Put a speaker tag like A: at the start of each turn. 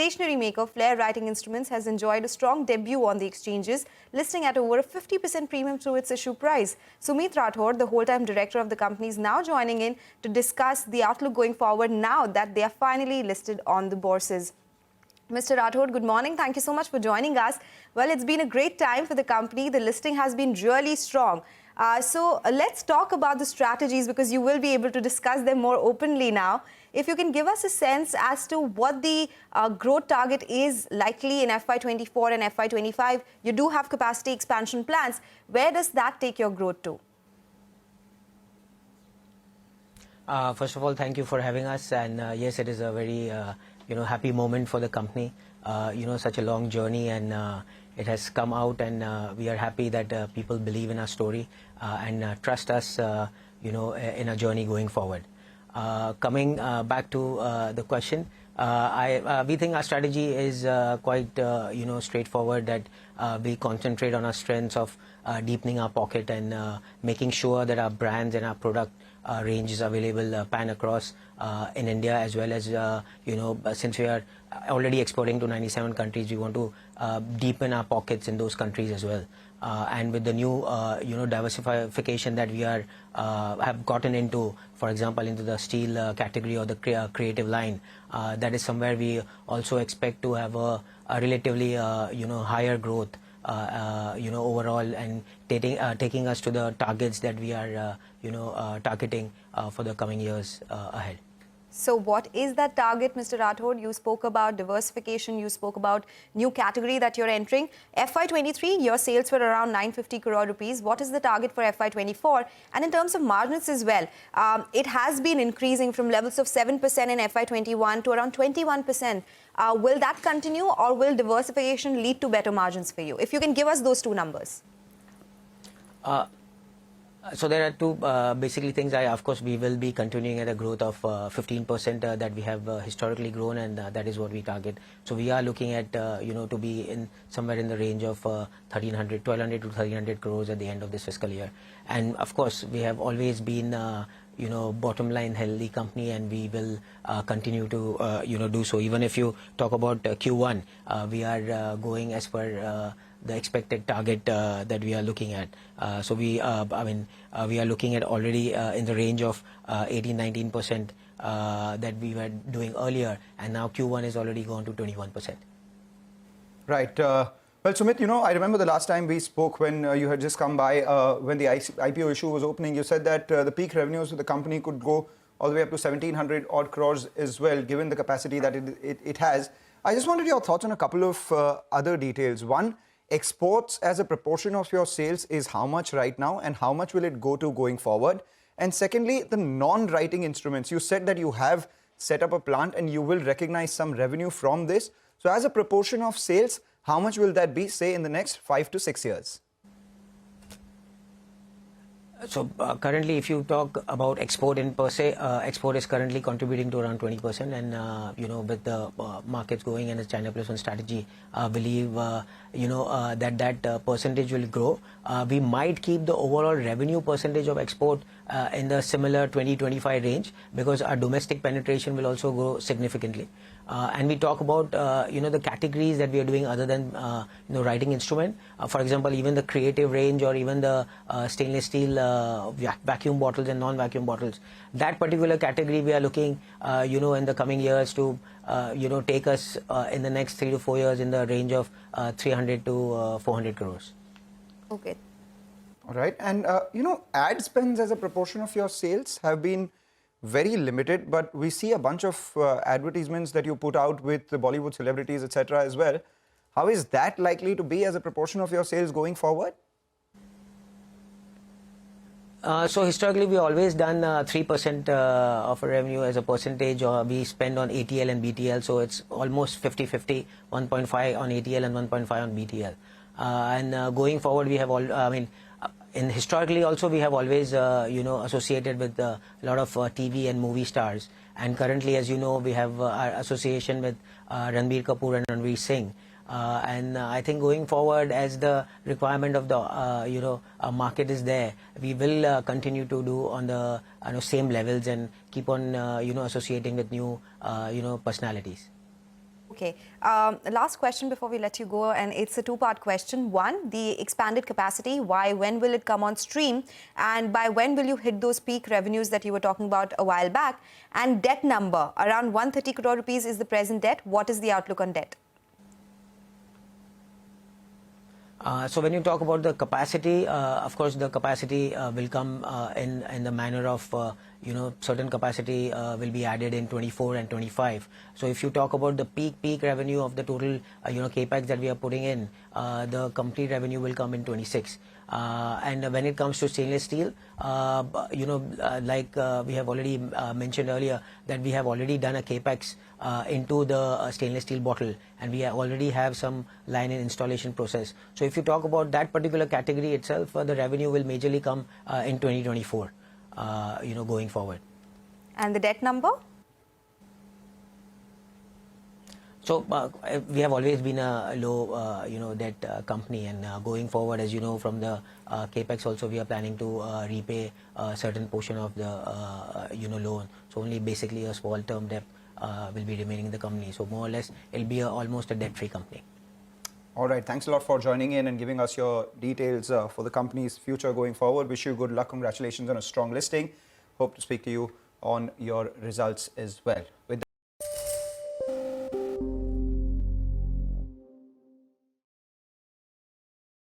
A: stationery maker Flair Writing Instruments has enjoyed a strong debut on the exchanges, listing at over a 50% premium to its issue price. Sumit Rathod, the whole-time director of the company, is now joining in to discuss the outlook going forward now that they are finally listed on the bourses. Mr. Rathod, good morning. Thank you so much for joining us. Well, it's been a great time for the company. The listing has been really strong. So let's talk about the strategies, because you will be able to discuss them more openly now. If you can give us a sense as to what the growth target is likely in FY24 and FY25. You do have capacity expansion plans. Where does that take your growth to?
B: First of all, thank you for having us. And yes, it is a very happy moment for the company. Such a long journey, and it has come out, and we are happy that people believe in our story and trust us, in our journey going forward. Coming back to the question, we think our strategy is quite, straightforward, that we concentrate on our strengths of deepening our pocket and making sure that our brands and our product range is available pan across in India, as well as, since we are already exporting to 97 countries, we want to deepen our pockets in those countries as well. And with the new, diversification that we are have gotten into, for example, into the steel category or the creative line, that is somewhere we also expect to have a relatively, higher growth, overall, and taking us to the targets that we are, targeting for the coming years ahead.
A: So what is that target, Mr. Rathod? You spoke about diversification, you spoke about new category that you're entering. FY23, your sales were around 950 crore rupees. What is the target for FY24? And in terms of margins as well, it has been increasing from levels of 7% in FY21 to around 21%. Will that continue, or will diversification lead to better margins for you? If you can give us those two numbers.
B: So there are two basically things. Of course, we will be continuing at a growth of 15% that we have historically grown, and that is what we target. So we are looking at, to be in somewhere in the range of 1,200 to 1,300 crores at the end of this fiscal year. And of course, we have always been, bottom line healthy company, and we will continue to, do so. Even if you talk about Q1, we are going as per the expected target that we are looking at. So we are looking at already in the range of 18-19% that we were doing earlier, and now Q1 is already gone to 21%.
C: Right. Well, Sumit, I remember the last time we spoke when you had just come by, when the IPO issue was opening, you said that the peak revenues of the company could go all the way up to 1,700 odd crores as well, given the capacity that it has. I just wanted your thoughts on a couple of other details. One, exports as a proportion of your sales is how much right now, and how much will it go to going forward? And secondly, the non-writing instruments. You said that you have set up a plant and you will recognize some revenue from this. So as a proportion of sales, how much will that be, say, in the next 5 to 6 years?
B: So currently, if you talk about export in per se, export is currently contributing to around 20%, and with the markets going and the China Plus One strategy, believe that percentage will grow. We might keep the overall revenue percentage of export in the similar 20-25 range, because our domestic penetration will also grow significantly. And we talk about the categories that we are doing other than writing instrument. For example, even the creative range, or even the stainless steel vacuum bottles and non-vacuum bottles. That particular category we are looking, in the coming years to take us in the next 3 to 4 years in the range of 300 to 400 crores.
A: Okay.
C: All right. And ad spends as a proportion of your sales have been very limited, but we see a bunch of advertisements that you put out with the Bollywood celebrities, etc. as well. How is that likely to be as a proportion of your sales going forward?
B: So historically, we always done 3% of our revenue as a percentage, or we spend on ATL and BTL. So it's almost 50-50, 1.5 on ATL and 1.5 on BTL. And going forward, we have all, historically also we have always, associated with a lot of TV and movie stars. And currently, as you know, we have our association with Ranbir Kapoor and Ranveer Singh. And I think going forward, as the requirement of the market is there, we will continue to do on the same levels and keep on associating with new personalities.
A: Okay. Last question before we let you go, and it's a two-part question. One, the expanded capacity, why, when will it come on stream? And by when will you hit those peak revenues that you were talking about a while back? And debt number, around 130 crore rupees is the present debt. What is the outlook on debt?
B: So when you talk about the capacity, of course the capacity will come in the manner of certain capacity will be added in 24 and 25. So if you talk about the peak revenue of the total capex that we are putting in, the complete revenue will come in 26. And when it comes to stainless steel, like we have already mentioned earlier, that we have already done a capex into the stainless steel bottle, and we already have some line and installation process. So if you talk about that particular category itself, the revenue will majorly come in 2024, going forward.
A: And the debt number?
B: So we have always been a low, debt company, and going forward, as you know, from the capex also, we are planning to repay a certain portion of the, loan. So only basically a small term debt will be remaining in the company. So more or less, it'll be almost a debt-free company.
C: All right. Thanks a lot for joining in and giving us your details for the company's future going forward. Wish you good luck. Congratulations on a strong listing. Hope to speak to you on your results as well. With